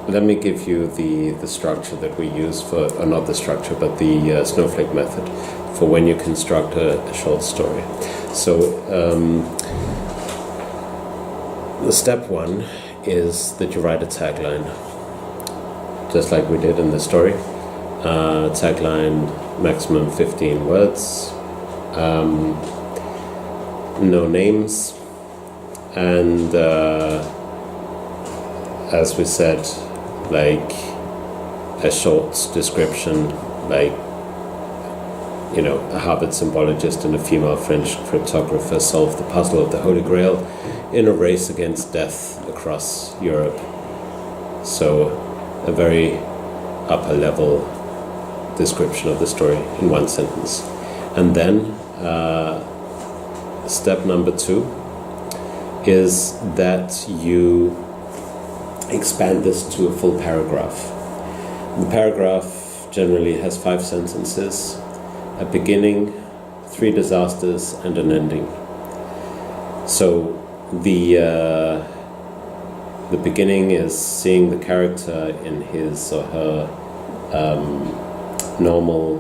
let me give you the structure that we use for, or not the structure, but the Snowflake Method for when you construct a short story. So the step one is that you write a tagline, just like we did in the story. Tagline, maximum 15 words, no names, and as we said, like a short description, like, you know, a Harvard symbologist and a female French cryptographer solved the puzzle of the Holy Grail in a race against death across Europe. So a very upper level description of the story in one sentence. And then step number 2 is that you expand this to a full paragraph. The paragraph generally has 5 sentences, a beginning, 3 disasters, and an ending. So the beginning is seeing the character in his or her normal,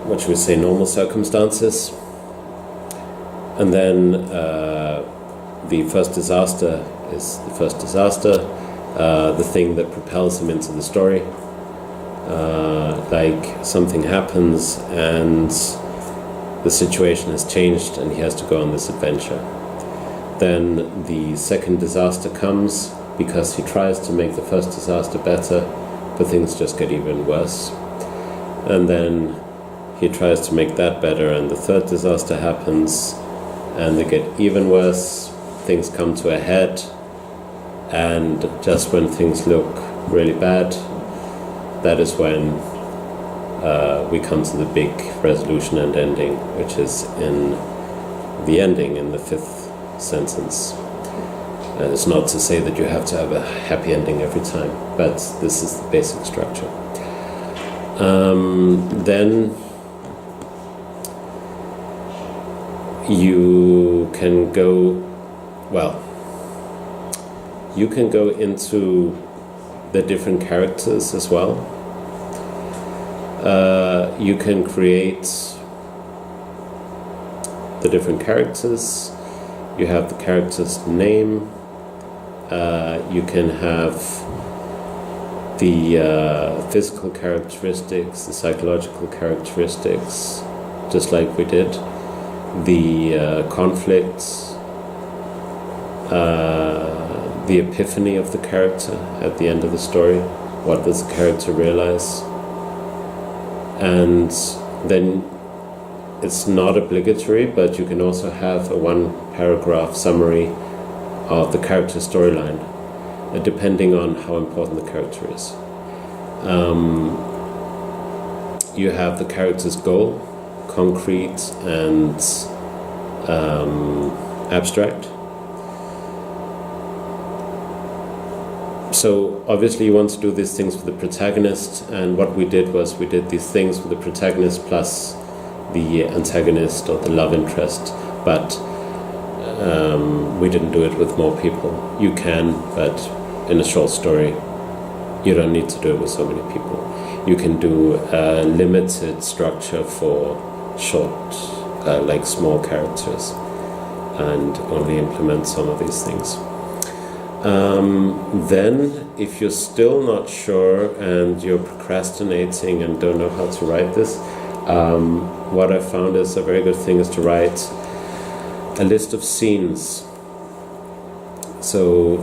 what should we say, normal circumstances. And then the first disaster is the first disaster, the thing that propels him into the story. Like something happens and the situation has changed and he has to go on this adventure. Then the second disaster comes because he tries to make the first disaster better, but things just get even worse. And then he tries to make that better and the third disaster happens and they get even worse. Things come to a head, and just when things look really bad, that is when we come to the big resolution and ending, which is in the ending, in the 5th sentence. It's not to say that you have to have a happy ending every time, but this is the basic structure. Then you can go into the different characters as well. You can create the different characters. You have the character's name. You can have the physical characteristics, the psychological characteristics, just like we did. The conflicts, the epiphany of the character at the end of the story. What does the character realize? And then it's not obligatory, but you can also have a 1-paragraph summary of the character storyline, depending on how important the character is. You have the character's goal, concrete and abstract. So obviously you want to do these things for the protagonist, and what we did was we did these things for the protagonist plus the antagonist or the love interest, but we didn't do it with more people. You can, but in a short story you don't need to do it with so many people. You can do a limited structure for short, like small characters, and only implement some of these things. Then, if you're still not sure and you're procrastinating and don't know how to write this, what I found is a very good thing is to write a list of scenes. So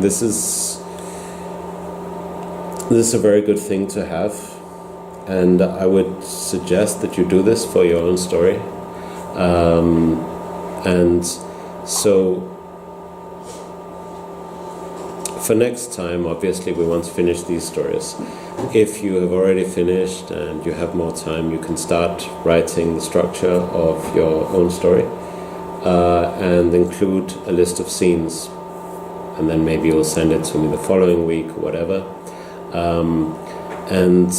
this is a very good thing to have, and I would suggest that you do this for your own story. And so for next time, obviously we want to finish these stories. If you have already finished and you have more time, you can start writing the structure of your own story and include a list of scenes, and then maybe you'll send it to me the following week or whatever. And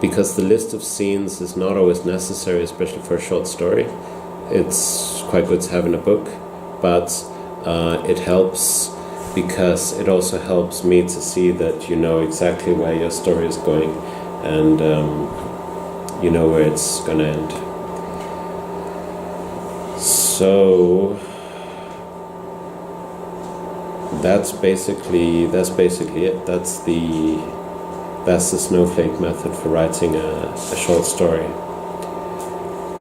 because the list of scenes is not always necessary, especially for a short story, it's quite good to have in a book, but it helps because it also helps me to see that you know exactly where your story is going, and you know where it's gonna end. So that's basically it. That's the Snowflake method for writing a short story.